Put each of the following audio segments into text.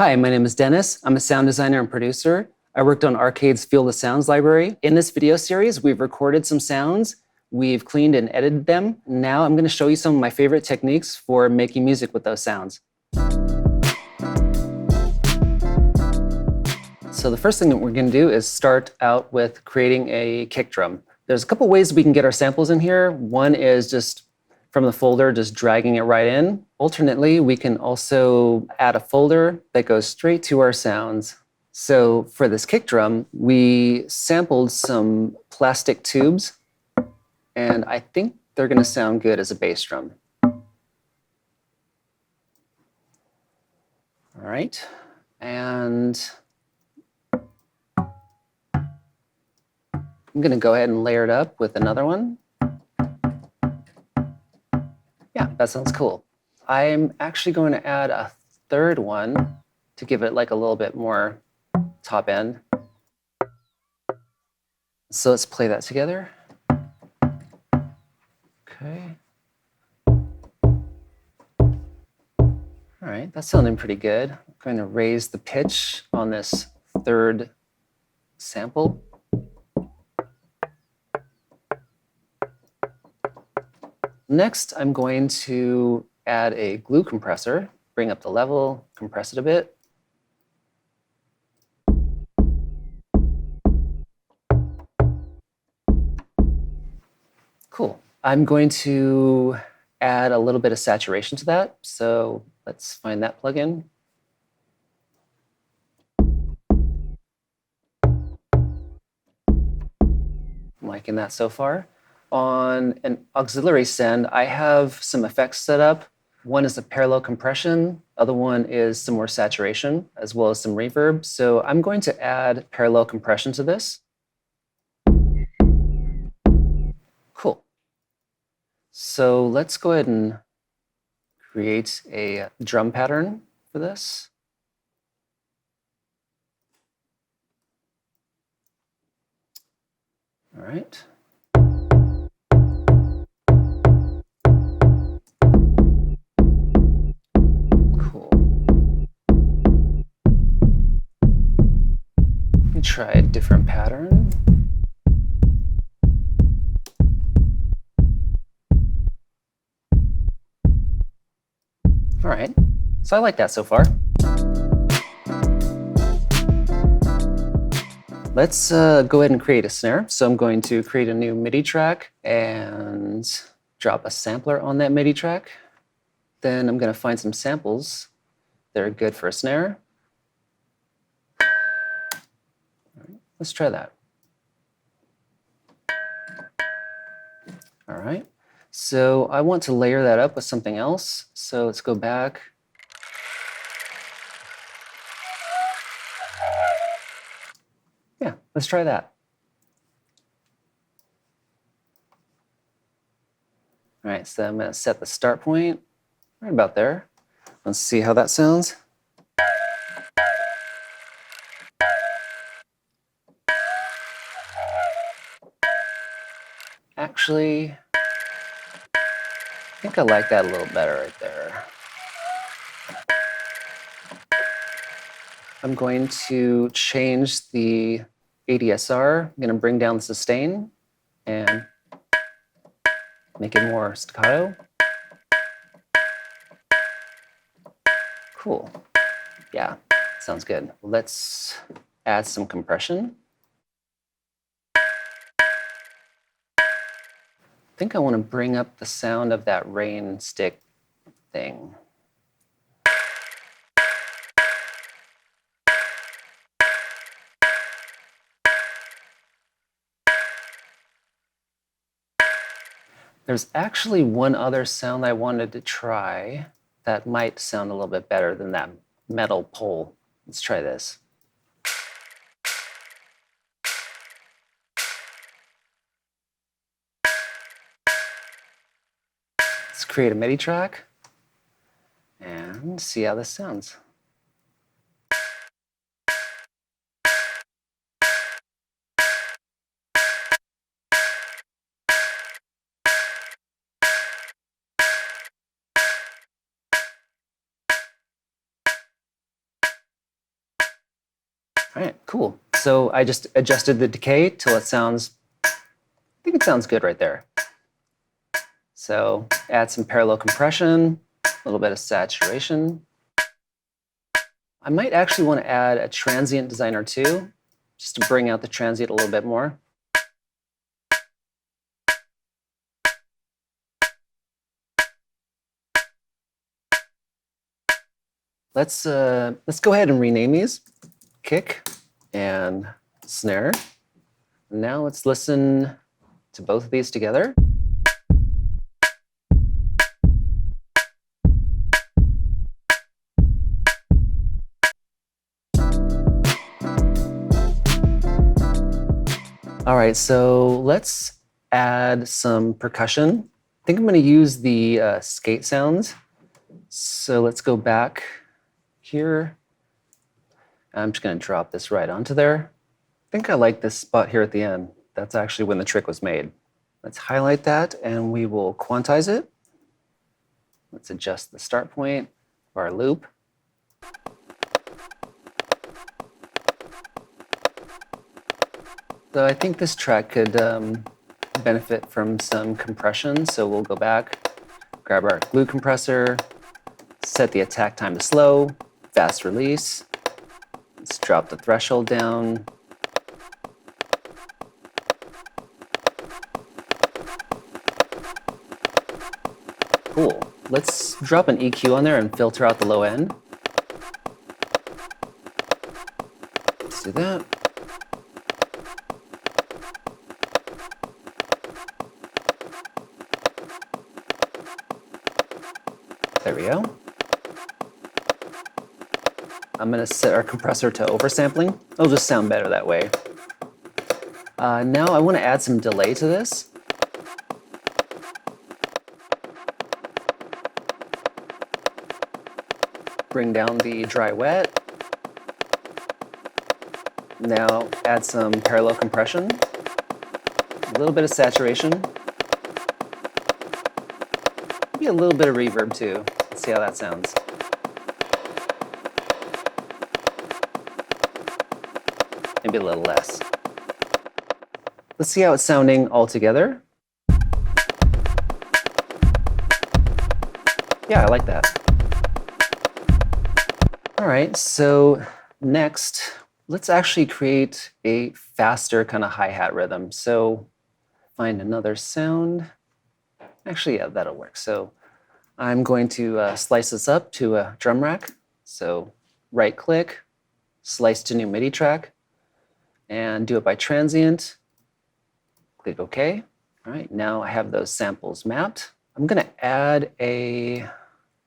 Hi, my name is Dennis. I'm a sound designer and producer. I worked on Arcade's Feel the Sounds library. In this video series, we've recorded some sounds, we've cleaned and edited them. Now I'm going to show you some of my favorite techniques for making music with those sounds. So the first thing that we're going to do is start out with creating a kick drum. There's a couple ways we can get our samples in here. One is just from the folder, just dragging it right in. Alternately, we can also add a folder that goes straight to our sounds. So for this kick drum, we sampled some plastic tubes, and I think they're going to sound good as a bass drum. All right, and I'm going to go ahead and layer it up with another one. Yeah, that sounds cool. I'm actually going to add a third one to give it like a little bit more top end. So let's play that together. Okay. All right, that's sounding pretty good. I'm going to raise the pitch on this third sample. Next, I'm going to add a glue compressor, bring up the level, compress it a bit. Cool. I'm going to add a little bit of saturation to that, so let's find that plugin. I'm liking that so far. On an auxiliary send, I have some effects set up. One is a parallel compression, other one is some more saturation, as well as some reverb. So I'm going to add parallel compression to this. Cool. So let's go ahead and create a drum pattern for this. All right. Cool. Let me try a different pattern. All right, so I like that so far. Let's go ahead and create a snare. So I'm going to create a new MIDI track and drop a sampler on that MIDI track. Then I'm going to find some samples that are good for a snare. All right, let's try that. All right, so I want to layer that up with something else. So let's go back. Yeah, let's try that. All right, so I'm going to set the start point right about there. Let's see how that sounds. Actually, I think I like that a little better right there. I'm going to change the ADSR. I'm going to bring down the sustain and make it more staccato. Cool. Yeah, sounds good. Let's add some compression. I think I want to bring up the sound of that rain stick thing. There's actually one other sound I wanted to try that might sound a little bit better than that metal pole. Let's try this. Let's create a MIDI track and see how this sounds. All right, cool. So I just adjusted the decay till it sounds, I think it sounds good right there. So add some parallel compression, a little bit of saturation. I might actually want to add a transient designer too, just to bring out the transient a little bit more. Let's go ahead and rename these kick and snare. Now let's listen to both of these together. All right, so let's add some percussion. I think I'm going to use the skate sounds. So let's go back here. I'm just going to drop this right onto there. I think I like this spot here at the end. That's actually when the trick was made. Let's highlight that and we will quantize it. Let's adjust the start point of our loop. So I think this track could benefit from some compression. So we'll go back, grab our glue compressor, set the attack time to slow, fast release. Let's drop the threshold down. Cool. Let's drop an EQ on there and filter out the low end. Let's do that. There we go. I'm going to set our compressor to oversampling. It'll just sound better that way. Now I want to add some delay to this. Bring down the dry wet. Now add some parallel compression. A little bit of saturation. Maybe a little bit of reverb too. Let's see how that sounds. Maybe a little less. Let's see how it's sounding all together. Yeah, I like that. All right, so next, let's actually create a faster kind of hi-hat rhythm. So find another sound. Actually, yeah, that'll work. So I'm going to slice this up to a drum rack. So right click, slice to new MIDI track, and do it by transient. Click OK. All right, now I have those samples mapped. I'm going to add a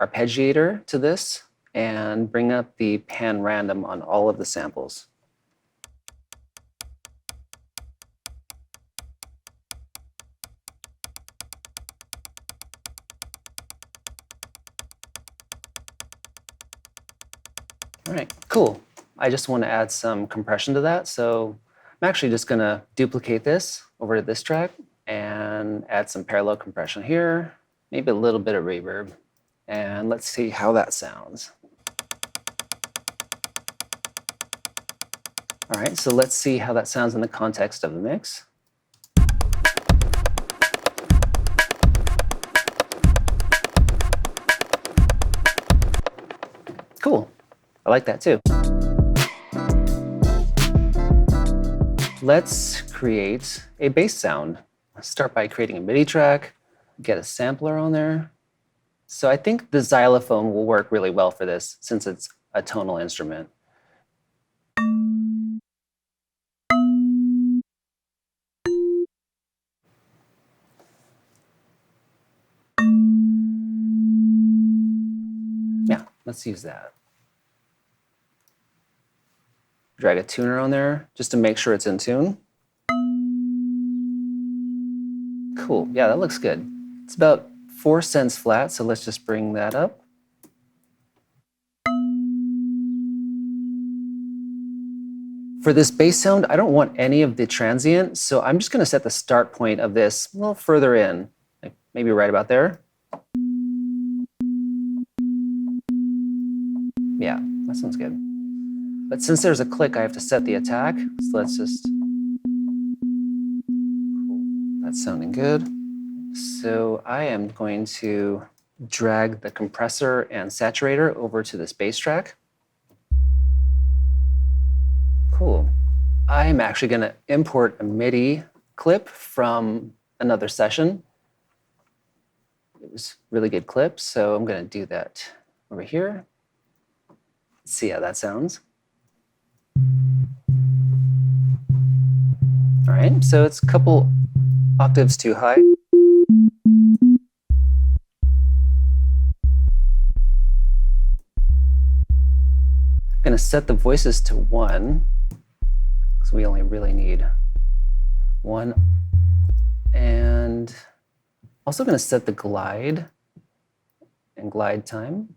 arpeggiator to this and bring up the pan random on all of the samples. All right, cool. I just want to add some compression to that. So I'm actually just going to duplicate this over to this track and add some parallel compression here, maybe a little bit of reverb. And let's see how that sounds. All right, so let's see how that sounds in the context of the mix. Cool. I like that too. Let's create a bass sound. Let's start by creating a MIDI track, get a sampler on there. So I think the xylophone will work really well for this since it's a tonal instrument. Yeah, let's use that. Drag a tuner on there just to make sure it's in tune. Cool, yeah, that looks good. It's about 4 cents flat, so let's just bring that up. For this bass sound, I don't want any of the transient, so I'm just gonna set the start point of this a little further in, like maybe right about there. Yeah, that sounds good. But since there's a click, I have to set the attack. So let's just, cool, that's sounding good. So I am going to drag the compressor and saturator over to this bass track. Cool. I'm actually going to import a MIDI clip from another session. It was a really good clip, so I'm going to do that over here. Let's see how that sounds. All right, so it's a couple octaves too high. I'm going to set the voices to 1, because we only really need 1. And also going to set the glide and glide time.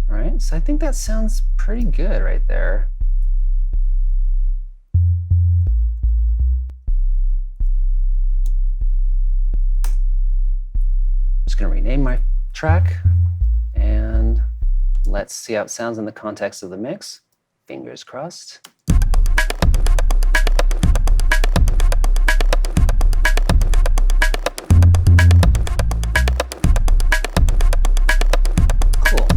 All right, so I think that sounds pretty good right there. I'm just going to rename my track, and let's see how it sounds in the context of the mix. Fingers crossed. Cool.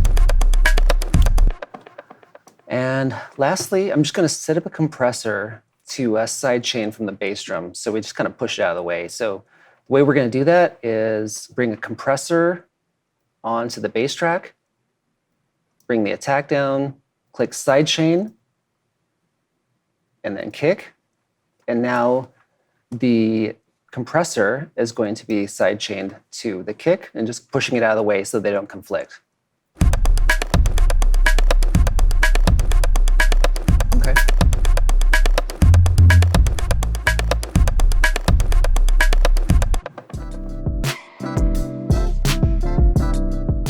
And lastly, I'm just going to set up a compressor to sidechain from the bass drum. So we just kind of push it out of the way. So the way we're going to do that is bring a compressor onto the bass track, bring the attack down, click sidechain, and then kick. And now the compressor is going to be sidechained to the kick and just pushing it out of the way so they don't conflict. Okay.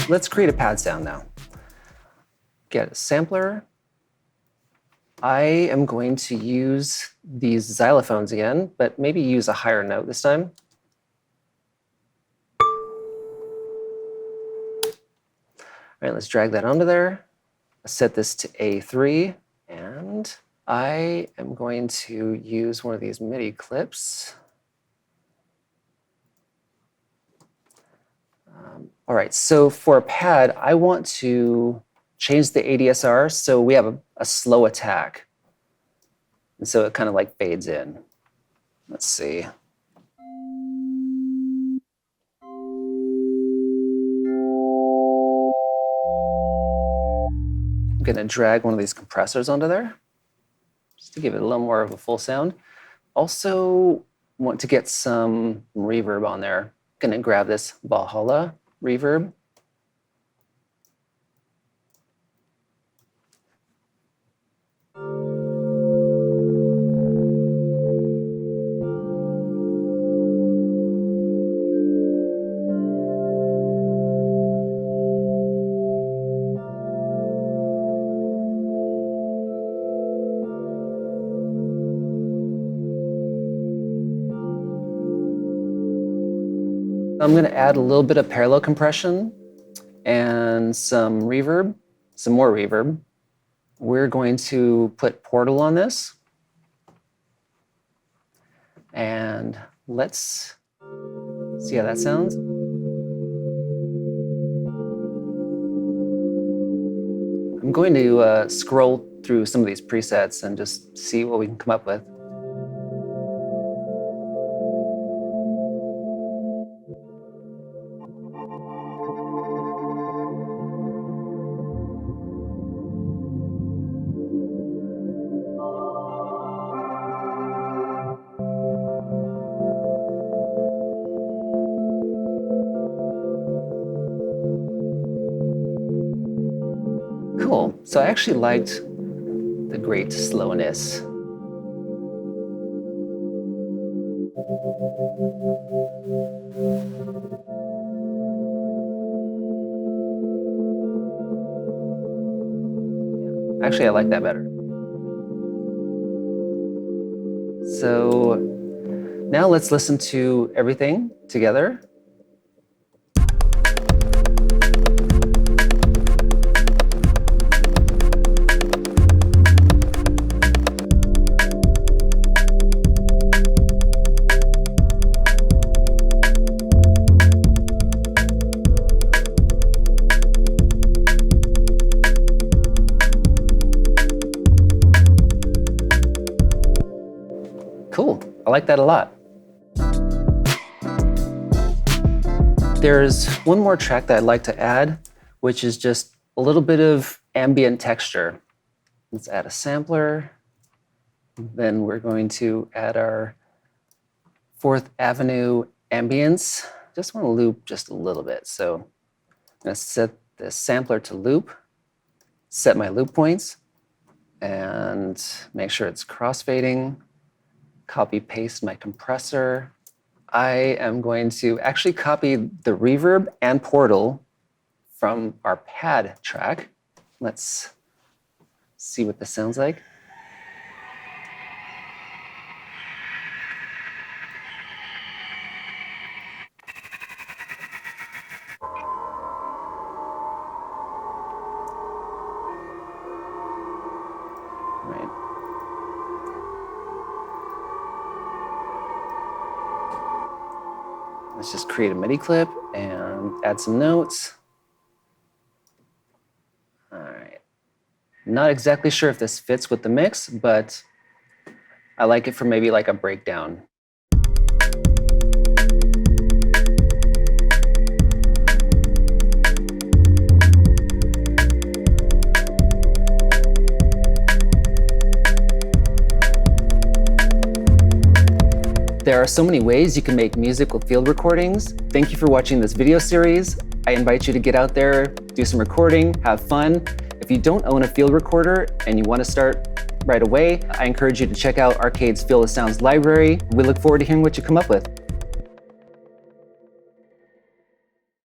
Let's create a pad sound now. Get a sampler. I am going to use these xylophones again, but maybe use a higher note this time. All right, let's drag that onto there. Set this to A3, and I am going to use one of these MIDI clips. All right, so for a pad, I want to change the ADSR so we have a slow attack. And so it kind of like fades in. Let's see. I'm going to drag one of these compressors onto there just to give it a little more of a full sound. Also want to get some reverb on there. Going to grab this Valhalla reverb. I'm going to add a little bit of parallel compression and some reverb, some more reverb. We're going to put Portal on this. And let's see how that sounds. I'm going to scroll through some of these presets and just see what we can come up with. Cool. So I actually liked the great slowness. Actually, I like that better. So now let's listen to everything together. I like that a lot. There's one more track that I'd like to add, which is just a little bit of ambient texture. Let's add a sampler. Then we're going to add our 4th Avenue ambience. Just want to loop just a little bit. So I'm going to set the sampler to loop, set my loop points, and make sure it's crossfading. Copy paste my compressor. I am going to actually copy the reverb and portal from our pad track. Let's see what this sounds like. Right. Let's just create a MIDI clip and add some notes. All right. Not exactly sure if this fits with the mix, but I like it for maybe like a breakdown. There are so many ways you can make music with field recordings. Thank you for watching this video series. I invite you to get out there, do some recording, have fun. If you don't own a field recorder and you want to start right away, I encourage you to check out Arcade's Field of Sounds library. We look forward to hearing what you come up with.